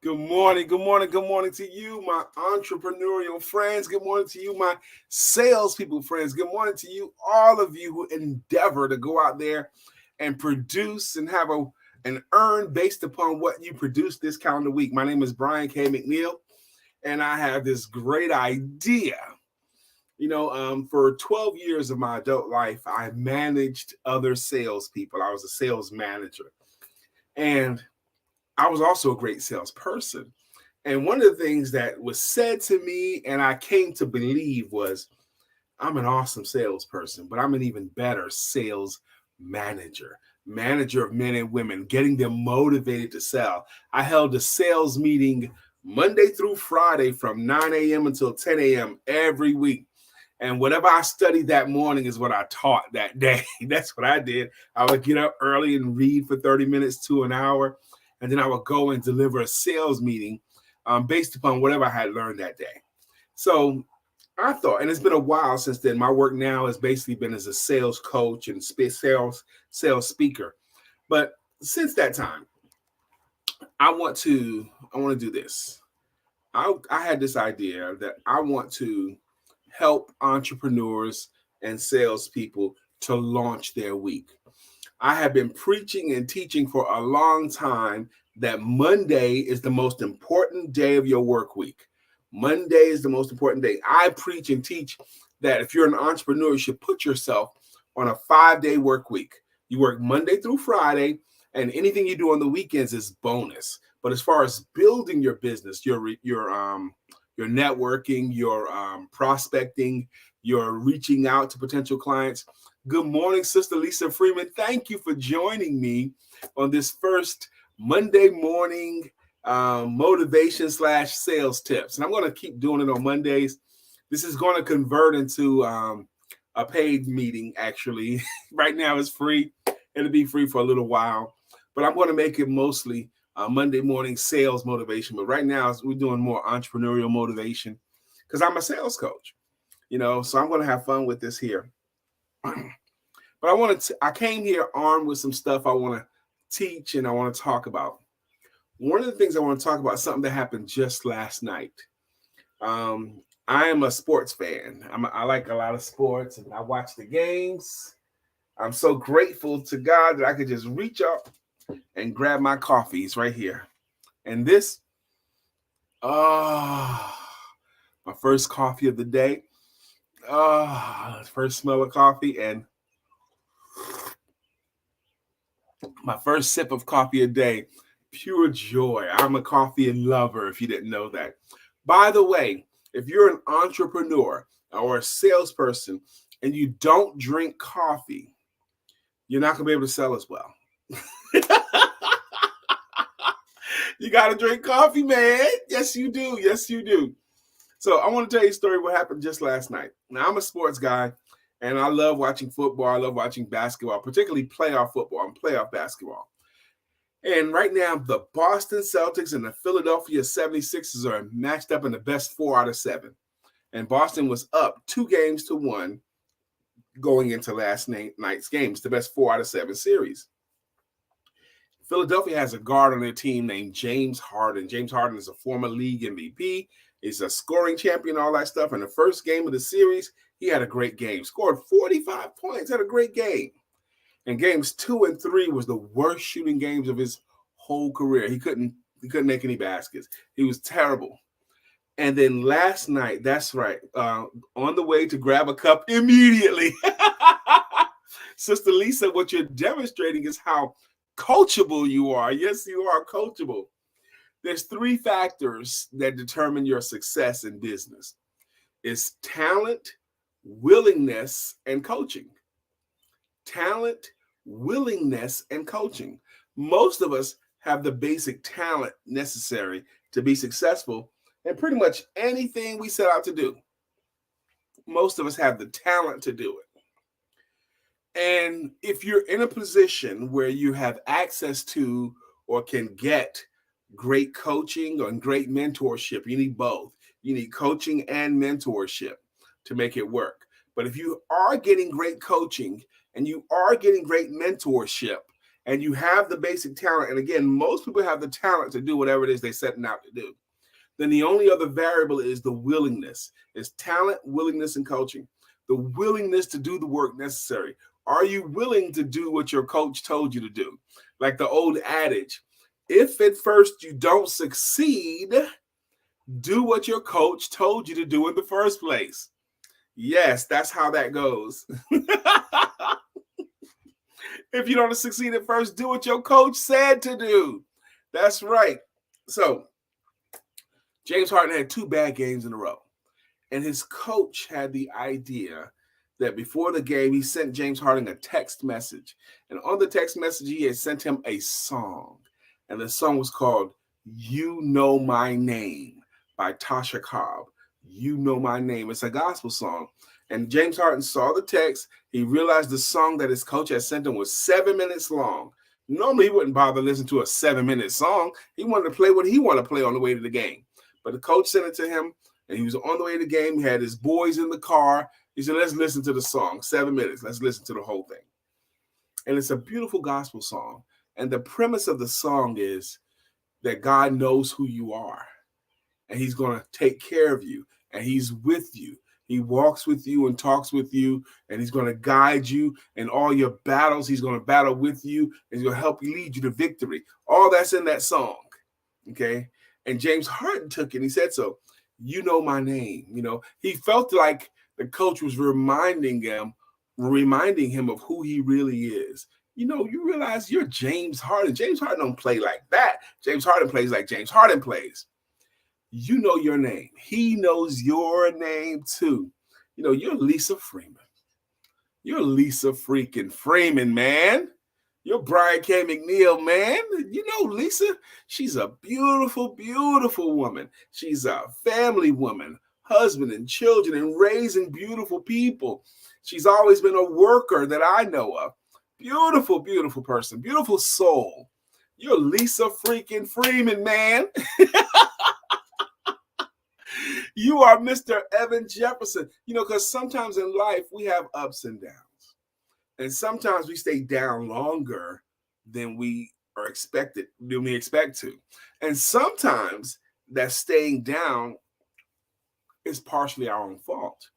Good morning, good morning, good morning to you, my entrepreneurial friends. Good morning to you, my salespeople friends. Good morning to you, all of you who endeavor to go out there and produce and have an earn based upon what you produce this calendar week. My name is Brian K. McNeill, and I have this great idea. For 12 years of my adult life, I managed other salespeople. I was a sales manager, and I was also a great salesperson. And one of the things that was said to me and I came to believe was I'm an awesome salesperson, but I'm an even better sales manager of men and women, getting them motivated to sell. I held a sales meeting Monday through Friday from 9 a.m. until 10 a.m. every week. And whatever I studied that morning is what I taught that day. That's what I did. I would get up early and read for 30 minutes to an hour, and then I would go and deliver a sales meeting based upon whatever I had learned that day. So I thought, and it's been a while since then. My work now has basically been as a sales coach and sales speaker. But since that time, I want to do this. I had this idea that I want to help entrepreneurs and salespeople to launch their week. I have been preaching and teaching for a long time that Monday is the most important day of your work week. Monday is the most important day. I preach and teach that if you're an entrepreneur, you should put yourself on a 5-day work week. You work Monday through Friday, and anything you do on the weekends is bonus. But as far as building your business, your networking, your prospecting, your reaching out to potential clients. Good morning, Sister Lisa Freeman. Thank you for joining me on this first Monday morning motivation / sales tips. And I'm going to keep doing it on Mondays. This is going to convert into a paid meeting, actually. Right now it's free. It'll be free for a little while. But I'm going to make it mostly Monday morning sales motivation. But right now we're doing more entrepreneurial motivation because I'm a sales coach, so I'm going to have fun with this here. But I came here armed with some stuff I want to teach and I want to talk about. One of the things I want to talk about is something that happened just last night. I am a sports fan. I like a lot of sports and I watch the games. I'm so grateful to God that I could just reach up and grab my coffees right here. And this, my first coffee of the day. First smell of coffee and my first sip of coffee a day. Pure joy. I'm a coffee lover, if you didn't know that. By the way, if you're an entrepreneur or a salesperson and you don't drink coffee, you're not going to be able to sell as well. You got to drink coffee, man. Yes, you do. Yes, you do. So I want to tell you a story what happened just last night. Now, I'm a sports guy, and I love watching football. I love watching basketball, particularly playoff football and playoff basketball. And right now, the Boston Celtics and the Philadelphia 76ers are matched up in the best 4 out of 7. And Boston was up 2-1 going into last night's games, the best 4 out of 7 series. Philadelphia has a guard on their team named James Harden. James Harden is a former league MVP. He's a scoring champion, all that stuff. In the first game of the series, he had a great game. Scored 45 points, had a great game. And games 2 and 3 was the worst shooting games of his whole career. He couldn't make any baskets. He was terrible. And then last night, that's right, on the way to grab a cup immediately. Sister Lisa, what you're demonstrating is how coachable you are. Yes, you are coachable. There's 3 factors that determine your success in business. It's talent, willingness, and coaching. Talent, willingness, and coaching. Most of us have the basic talent necessary to be successful in pretty much anything we set out to do. Most of us have the talent to do it. And if you're in a position where you have access to or can get great coaching or great mentorship, you need both. You need coaching and mentorship to make it work. But if you are getting great coaching and you are getting great mentorship and you have the basic talent, and again, most people have the talent to do whatever it is they're setting out to do, then the only other variable is the willingness. It's talent, willingness, and coaching. The willingness to do the work necessary. Are you willing to do what your coach told you to do? Like the old adage, if at first you don't succeed, do what your coach told you to do in the first place. Yes, that's how that goes. If you don't succeed at first, do what your coach said to do. That's right. So, James Harden had 2 bad games in a row. And his coach had the idea that before the game, he sent James Harden a text message. And on the text message, he had sent him a song. And the song was called You Know My Name by Tasha Cobb. You Know My Name. It's a gospel song. And James Harden saw the text. He realized the song that his coach had sent him was 7 minutes long. Normally, he wouldn't bother listening to a 7-minute song. He wanted to play what he wanted to play on the way to the game. But the coach sent it to him, and he was on the way to the game. He had his boys in the car. He said, let's listen to the song, 7 minutes. Let's listen to the whole thing. And it's a beautiful gospel song. And the premise of the song is that God knows who you are, and he's going to take care of you, and he's with you. He walks with you and talks with you, and he's going to guide you in all your battles. He's going to battle with you, and he's going to help you lead you to victory. All that's in that song, okay? And James Harden took it, and he said so. You know my name. You know, he felt like the coach was reminding him of who he really is. You know, you realize you're James Harden. James Harden don't play like that. James Harden plays like James Harden plays. You know your name. He knows your name too. You know, you're Lisa Freeman. You're Lisa freaking Freeman, man. You're Brian K. McNeill, man. You know, Lisa, she's a beautiful, beautiful woman. She's a family woman, husband and children, and raising beautiful people. She's always been a worker that I know of. Beautiful, beautiful person, beautiful soul. You're Lisa freaking Freeman, man. You are Mr. Evan Jefferson. You know, because sometimes in life we have ups and downs. And sometimes we stay down longer than we expect to. And sometimes that staying down is partially our own fault.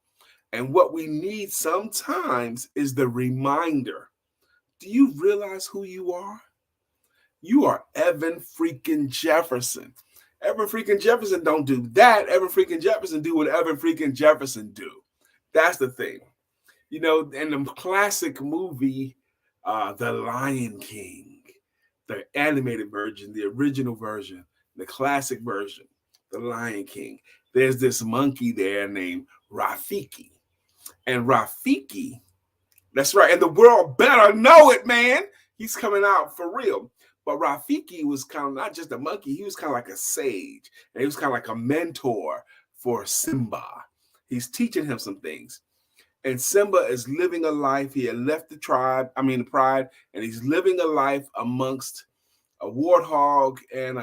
And what we need sometimes is the reminder. Do you realize who you are? You are Evan freaking Jefferson. Evan freaking Jefferson don't do that. Evan freaking Jefferson do what Evan freaking Jefferson do. That's the thing. You know, in the classic movie, The Lion King, the animated version, the original version, the classic version, The Lion King, there's this monkey there named Rafiki. And Rafiki, that's right, and the world better know it, man. He's coming out for real. But Rafiki was kind of not just a monkey, he was kind of like a sage. And he was kind of like a mentor for Simba. He's teaching him some things. And Simba is living a life. He had left the pride, and he's living a life amongst a warthog and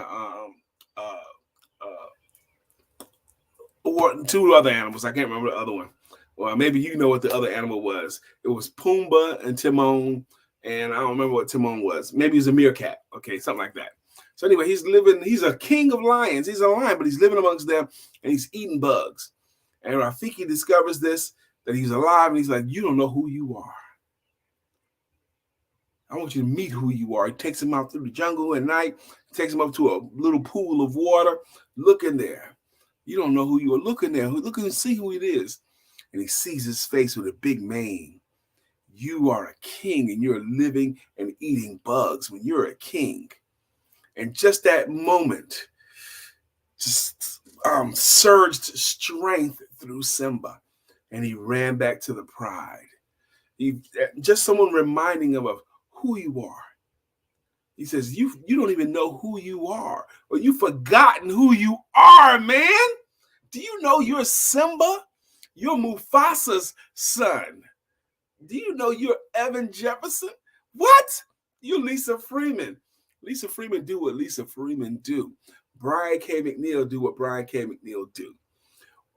two other animals. I can't remember the other one. Well, maybe you know what the other animal was. It was Pumbaa and Timon, and I don't remember what Timon was. Maybe it was a meerkat. Okay, something like that. So anyway, he's a king of lions. He's a lion, but he's living amongst them, and he's eating bugs. And Rafiki discovers this, that he's alive, and he's like, you don't know who you are. I want you to meet who you are. He takes him out through the jungle at night, takes him up to a little pool of water. Look in there. You don't know who you are. Look in there. Look and see who it is. And he sees his face with a big mane. You are a king, and you're living and eating bugs when you're a king. And just that moment just surged strength through Simba. And he ran back to the pride. Just someone reminding him of who you are. He says, you don't even know who you are, or you've forgotten who you are, man. Do you know you're Simba? You're Mufasa's son. Do you know you're Evan Jefferson? What? You're Lisa Freeman. Lisa Freeman do what Lisa Freeman do. Brian K. McNeill do what Brian K. McNeill do.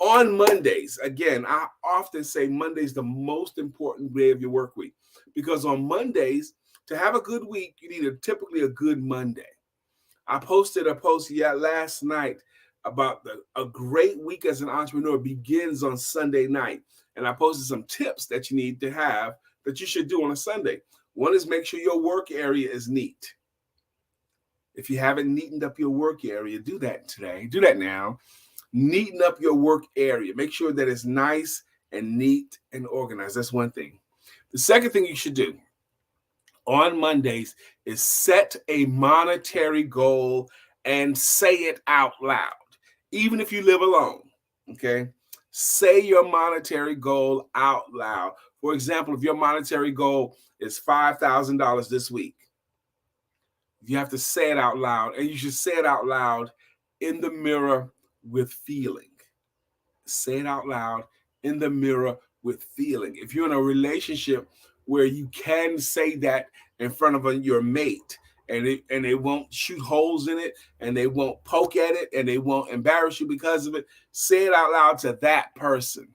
On Mondays, again, I often say Monday's the most important day of your work week, because on Mondays, To have a good week, you need typically a good Monday. I posted a post last night about a great week as an entrepreneur begins on Sunday night. And I posted some tips that you need to have that you should do on a Sunday. One is make sure your work area is neat. If you haven't neatened up your work area, do that today. Do that now. Neaten up your work area. Make sure that it's nice and neat and organized. That's one thing. The second thing you should do on Mondays is set a monetary goal and say it out loud, even if you live alone. Okay? Say your monetary goal out loud. For example, if your monetary goal is $5,000 this week, you have to say it out loud, and you should say it out loud in the mirror with feeling. Say it out loud in the mirror with feeling. If you're in a relationship where you can say that in front of your mate, and they won't shoot holes in it, and they won't poke at it, and they won't embarrass you because of it, say it out loud to that person.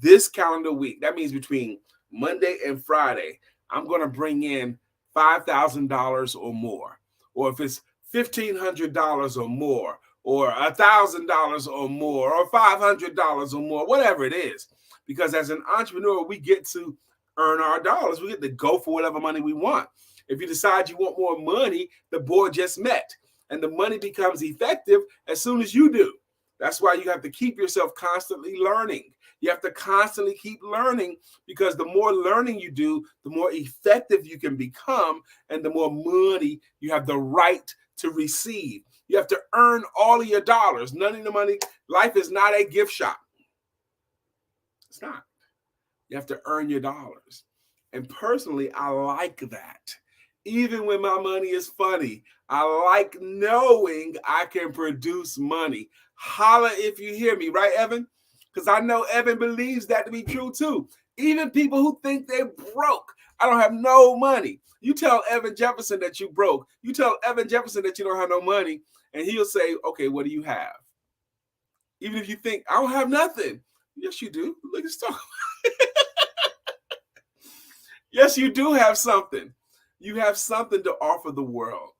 This calendar week, that means between Monday and Friday, I'm going to bring in $5,000 or more. Or if it's $1,500 or more, or $1,000 or more, or $500 or more, whatever it is. Because as an entrepreneur, we get to earn our dollars. We get to go for whatever money we want. If you decide you want more money, the board just met. And the money becomes effective as soon as you do. That's why you have to keep yourself constantly learning. You have to constantly keep learning, because the more learning you do, the more effective you can become, and the more money you have the right to receive. You have to earn all of your dollars. None of the money. Life is not a gift shop. It's not. You have to earn your dollars. And personally, I like that. Even when my money is funny, I like knowing I can produce money. Holla if you hear me, right, Evan? Because I know Evan believes that to be true too. Even people who think they're broke, I don't have no money. You tell Evan Jefferson that you broke. You tell Evan Jefferson that you don't have no money, and he'll say, okay, what do you have? Even if you think, I don't have nothing. Yes, you do. Look at this talk. Yes, you do have something. You have something to offer the world.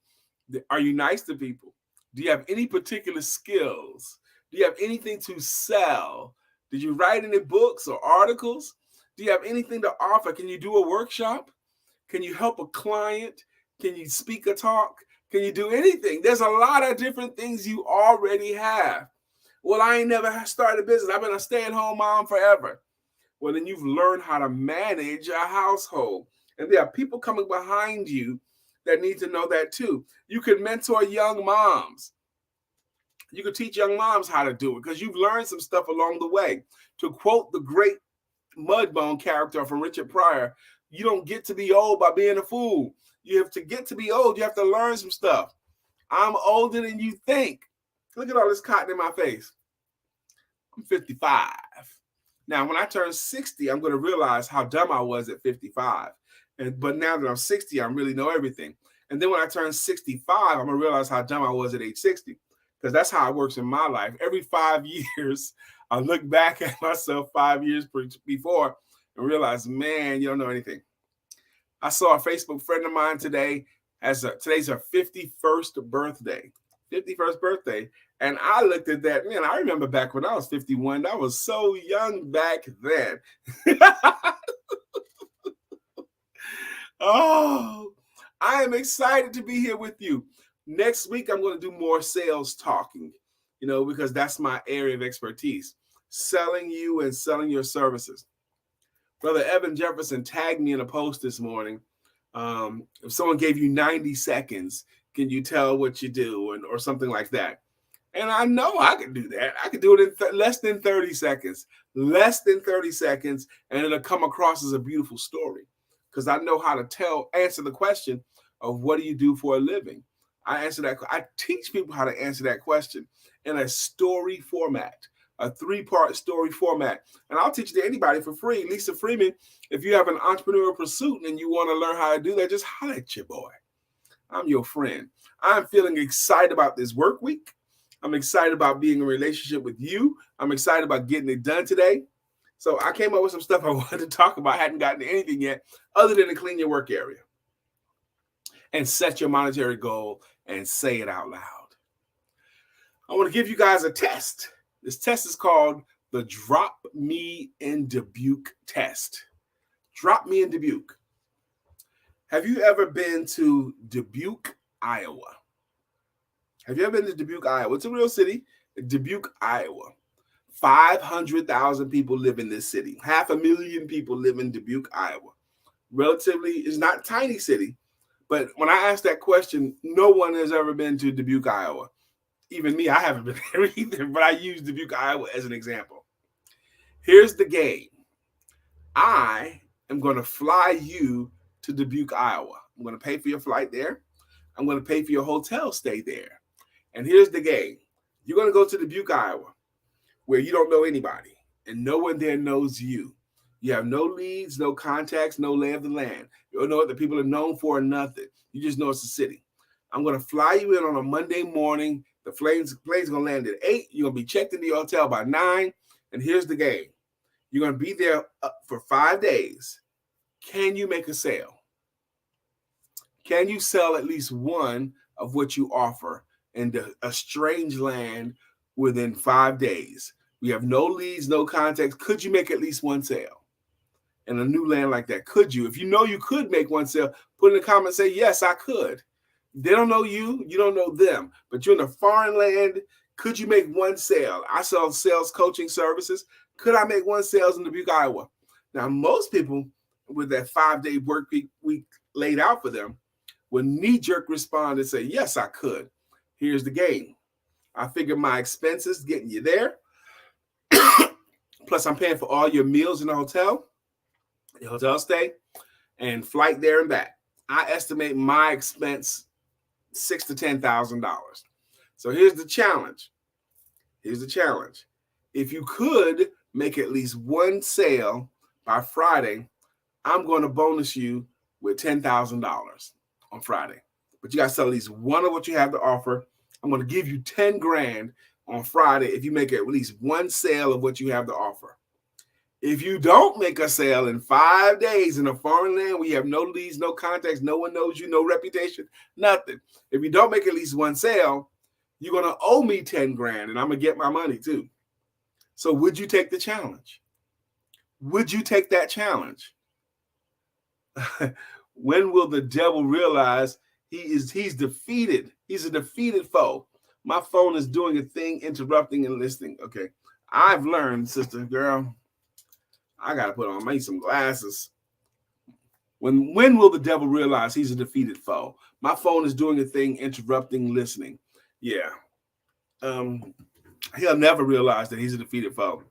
Are you nice to people? Do you have any particular skills? Do you have anything to sell? Did you write any books or articles? Do you have anything to offer? Can you do a workshop? Can you help a client? Can you speak a talk? Can you do anything? There's a lot of different things you already have. Well, I ain't never started a business. I've been a stay-at-home mom forever. Well, then you've learned how to manage a household. And there are people coming behind you that need to know that too. You can mentor young moms. You can teach young moms how to do it because you've learned some stuff along the way. To quote the great Mudbone character from Richard Pryor, you don't get to be old by being a fool. You have to get to be old. You have to learn some stuff. I'm older than you think. Look at all this cotton in my face. I'm 55. Now, when I turn 60, I'm going to realize how dumb I was at 55. But now that I'm 60, I really know everything. And then when I turn 65, I'm going to realize how dumb I was at age 60. Because that's how it works in my life. Every 5 years, I look back at myself 5 years before and realize, man, you don't know anything. I saw a Facebook friend of mine today. Today's her 51st birthday. 51st birthday. And I looked at that. Man, I remember back when I was 51. I was so young back then. Oh, I am excited to be here with you. Next week, I'm going to do more sales talking, because that's my area of expertise. Selling you and selling your services. Brother Evan Jefferson tagged me in a post this morning. If someone gave you 90 seconds, can you tell what you do or something like that? And I know I could do that. I could do it in less than 30 seconds. Less than 30 seconds, and it'll come across as a beautiful story. Because I know how to answer the question of what do you do for a living? I teach people how to answer that question in a story format, a 3-part story format. And I'll teach it to anybody for free. Lisa Freeman, if you have an entrepreneurial pursuit and you want to learn how to do that, just holler at your boy. I'm your friend. I'm feeling excited about this work week. I'm excited about being in a relationship with you. I'm excited about getting it done today. So I came up with some stuff I wanted to talk about. I hadn't gotten to anything yet other than to clean your work area. and set your monetary goal and say it out loud. I want to give you guys a test. This test is called the Drop Me in Dubuque test. Drop Me in Dubuque. Have you ever been to Dubuque, Iowa? Have you ever been to Dubuque, Iowa? It's a real city, Dubuque, Iowa. 500,000 people live in this city. 500,000 people live in Dubuque, Iowa. Relatively, it's not a tiny city, but when I ask that question, no one has ever been to Dubuque, Iowa. Even me, I haven't been there either, but I use Dubuque, Iowa as an example. Here's the game. I am going to fly you to Dubuque, Iowa. I'm going to pay for your flight there. I'm going to pay for your hotel stay there. And here's the game. You're going to go to Dubuque, Iowa, where you don't know anybody and no one there knows you. You have no leads, no contacts, no lay of the land. You don't know what the people are known for or nothing. You just know it's a city. I'm going to fly you in on a Monday morning. The plane's going to land at 8. You're going to be checked into your hotel by 9. And here's the game. You're going to be there for 5 days. Can you make a sale? Can you sell at least one of what you offer in a strange land within 5 days? We have no leads, no contacts. Could you make at least one sale in a new land like that? Could you? If you know you could make one sale, put in the comments, say, yes, I could. They don't know you. You don't know them. But you're in a foreign land. Could you make one sale? I sell sales coaching services. Could I make one sale in Dubuque, Iowa? Now, most people with that 5-day work week laid out for them would knee-jerk respond and say, yes, I could. Here's the game. I figure my expenses getting you there. Plus, I'm paying for all your meals in the hotel, your hotel stay, and flight there and back. I estimate my expense $6,000 to $10,000. So here's the challenge. If you could make at least one sale by Friday, I'm going to bonus you with $10,000 on Friday. But you got to sell at least one of what you have to offer. I'm going to give you 10 grand on Friday if you make at least one sale of what you have to offer. If you don't make a sale in 5 days in a foreign land where you have no leads, no contacts, no one knows you, no reputation, nothing. If you don't make at least one sale, you're going to owe me 10 grand and I'm going to get my money too. So would you take the challenge? Would you take that challenge? When will the devil realize he's defeated? He's a defeated foe. My phone is doing a thing, interrupting and listening. Okay. I've learned, sister girl, I got to put on some glasses. When will the devil realize he's a defeated foe? My phone is doing a thing, interrupting, listening. Yeah. He'll never realize that he's a defeated foe.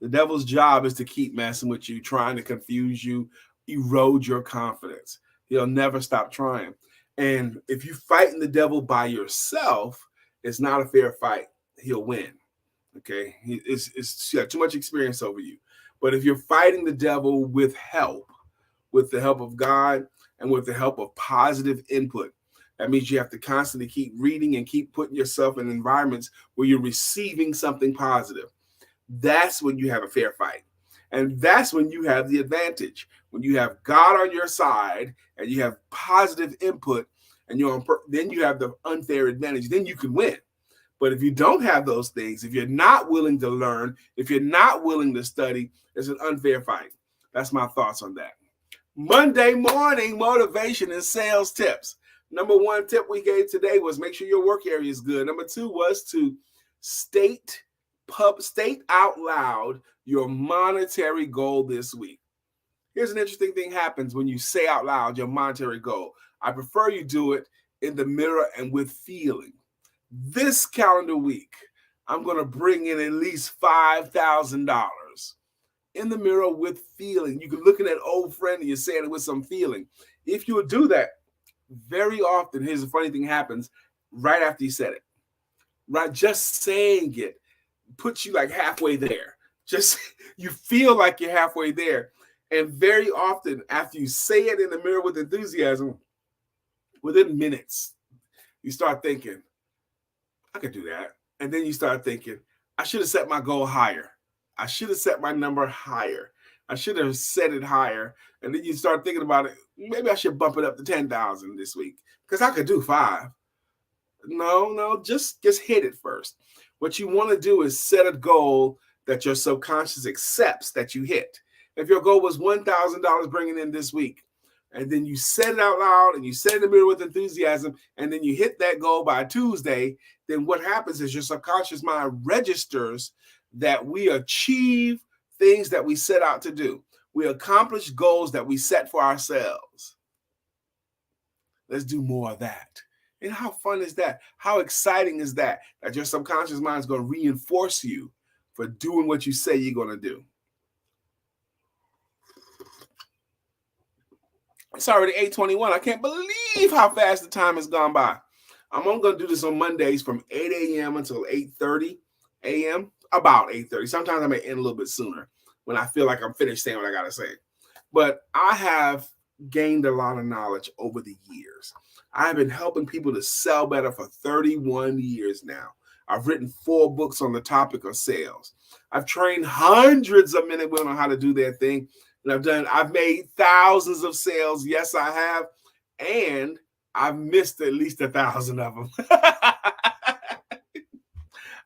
The devil's job is to keep messing with you, trying to confuse you, erode your confidence. He'll never stop trying. And if you're fighting the devil by yourself, it's not a fair fight. He'll win. Okay. He's got too much experience over you. But if you're fighting the devil with help, with the help of God and with the help of positive input, that means you have to constantly keep reading and keep putting yourself in environments where you're receiving something positive. That's when you have a fair fight. And that's when you have the advantage. When you have God on your side and you have positive input and then you have the unfair advantage. Then you can win. But if you don't have those things, if you're not willing to learn, if you're not willing to study, it's an unfair fight. That's my thoughts on that. Monday morning motivation and sales tips. Number 1 tip we gave today was make sure your work area is good. Number 2 was to state out loud your monetary goal this week. Here's an interesting thing happens when you say out loud your monetary goal. I prefer you do it in the mirror and with feeling. This calendar week, I'm going to bring in at least $5,000 in the mirror with feeling. You can look at that old friend and you're saying it with some feeling. If you would do that, very often, here's the funny thing happens right after you said it. Right? Just saying it puts you like halfway there. Just you feel like you're halfway there. And very often after you say it in the mirror with enthusiasm, within minutes, you start thinking, I could do that. And then you start thinking, I should have set my goal higher. I should have set my number higher. I should have set it higher. And then you start thinking about it Maybe I should bump it up to 10,000 this week because I could do 5. No, just hit it first. What you want to do is set a goal that your subconscious accepts that you hit. If your goal was $1,000 bringing in this week, and then you said it out loud and you said it in the mirror with enthusiasm, and then you hit that goal by Tuesday, then what happens is your subconscious mind registers that we achieve things that we set out to do. We accomplish goals that we set for ourselves. Let's do more of that. And how fun is that? How exciting is that? That your subconscious mind is going to reinforce you for doing what you say you're going to do. It's already 8:21. I can't believe how fast the time has gone by. I'm only going to do this on Mondays from 8 a.m. until 8:30 a.m. About 8:30. Sometimes I may end a little bit sooner when I feel like I'm finished saying what I got to say. But I have gained a lot of knowledge over the years. I've been helping people to sell better for 31 years now. I've written 4 books on the topic of sales. I've trained hundreds of men and women on how to do their thing. And I've made thousands of sales. Yes, I have. And I've missed at least 1,000 of them.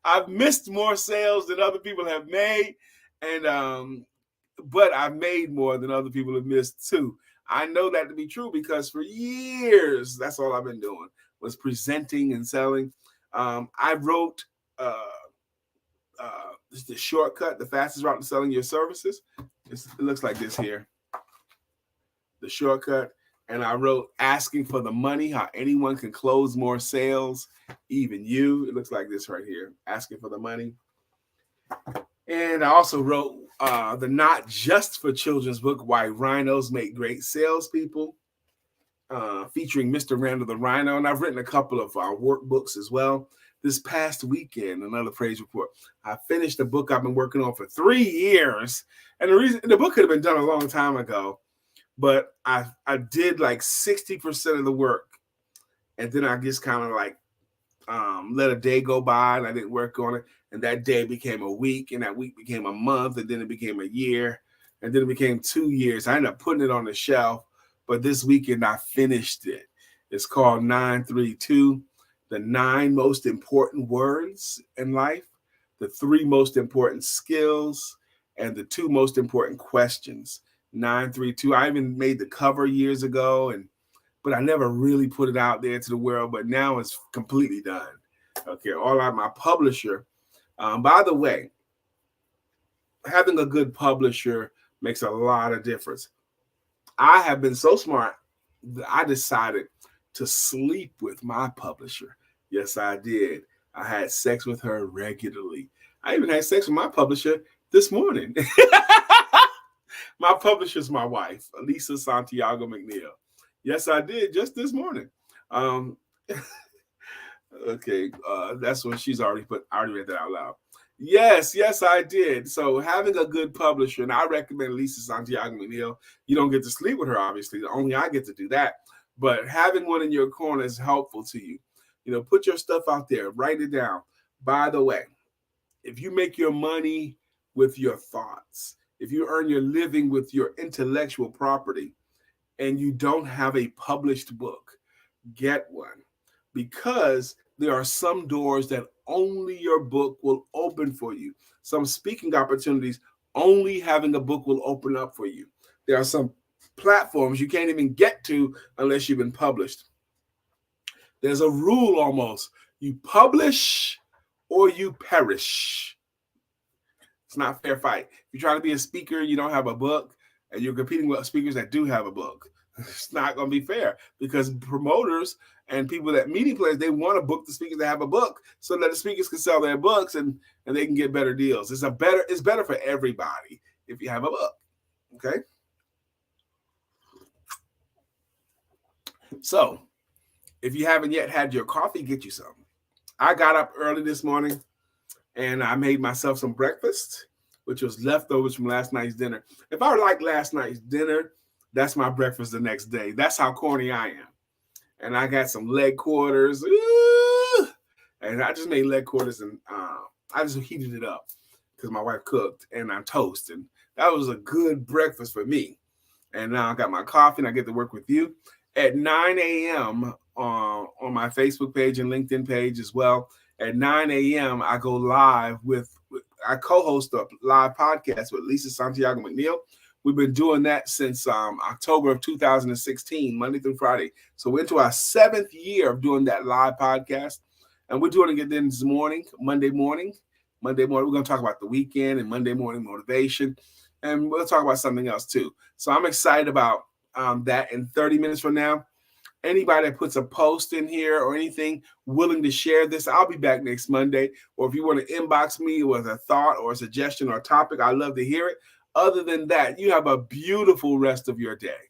I've missed more sales than other people have made. And but I've made more than other people have missed too. I know that to be true because for years, that's all I've been doing was presenting and selling. I wrote the shortcut, the fastest route to selling your services. It looks like this here, the shortcut. And I wrote asking for the money, how anyone can close more sales, even you. It looks like this right here, asking for the money. And I also wrote the Not Just for Children's book, Why Rhinos Make Great Salespeople, featuring Mr. Randall the Rhino. And I've written a couple of workbooks as well. This past weekend, another praise report. I finished a book I've been working on for 3 years. And the book could have been done a long time ago, but I did like 60% of the work. And then I just kind of like let a day go by and I didn't work on it. And that day became a week, and that week became a month, and then it became a year, and then it became 2 years. I ended up putting it on the shelf, but this weekend I finished it. It's called 932, the 9 most important words in life, the 3 most important skills, and the 2 most important questions. 932. I even made the cover years ago, but I never really put it out there to the world, but now it's completely done. Okay, all out my publisher. By the way, having a good publisher makes a lot of difference. I have been so smart that I decided to sleep with my publisher. Yes, I did. I had sex with her regularly. I even had sex with my publisher this morning. My publisher's my wife, Elisa Santiago McNeill. Yes, I did just this morning. Okay, that's when she's already read that out loud. Yes, I did. So having a good publisher, and I recommend Lisa Santiago McNeill. You don't get to sleep with her, obviously. Only I get to do that. But having one in your corner is helpful to you. You know, put your stuff out there. Write it down. By the way, if you make your money with your thoughts, if you earn your living with your intellectual property, and you don't have a published book, get one. Because there are some doors that only your book will open for you. Some speaking opportunities, only having a book will open up for you. There are some platforms you can't even get to unless you've been published. There's a rule almost. You publish or you perish. It's not a fair fight. If you're trying to be a speaker, you don't have a book, and you're competing with speakers that do have a book. It's not going to be fair because promoters and people that meeting planners, they want to book the speakers that have a book so that the speakers can sell their books and they can get better deals. It's better for everybody if you have a book. Okay. So if you haven't yet had your coffee, get you some. I got up early this morning and I made myself some breakfast, which was leftovers from last night's dinner. If I like last night's dinner, that's my breakfast the next day. That's how corny I am. And I got some leg quarters. Ooh, and I just made leg quarters and I just heated it up because my wife cooked, and I'm toast. And that was a good breakfast for me. And now I got my coffee and I get to work with you. At 9 a.m. On my Facebook page and LinkedIn page as well. At 9 a.m. I go live I co-host a live podcast with Lisa Santiago McNeill. We've been doing that since October of 2016, Monday through Friday. So we're into our 7th year of doing that live podcast. And we're doing it again this morning, Monday morning. Monday morning, we're going to talk about the weekend and Monday morning motivation. And we'll talk about something else too. So I'm excited about that. In 30 minutes from now, anybody that puts a post in here or anything willing to share this, I'll be back next Monday. Or if you want to inbox me with a thought or a suggestion or a topic, I'd love to hear it. Other than that, you have a beautiful rest of your day.